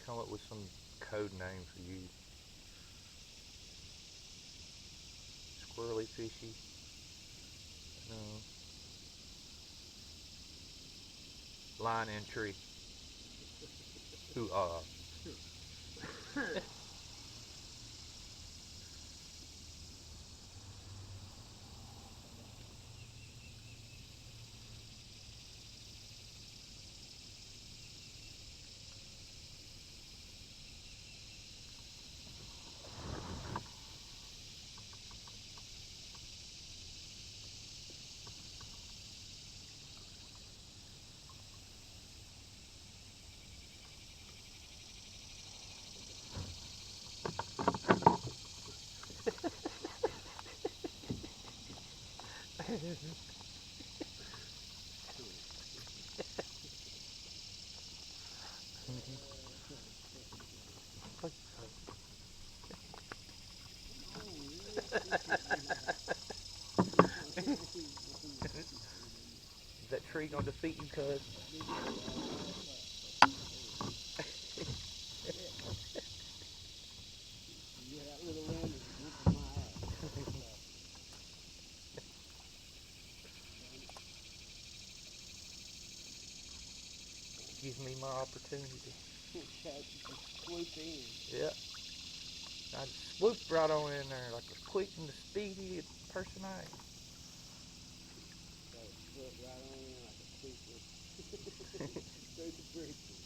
come up with some code name for you. Squirrely fishy. No. Line entry. Ooh ah. Is that tree gonna defeat you, cuz? Yeah, that little lamb is whooping my ass. Give me my opportunity. Catch you just swoop in. Yeah. I just swooped right on in there like a quick and speedy person I am. Try to swoop right on in like a quick little straight to breakfast.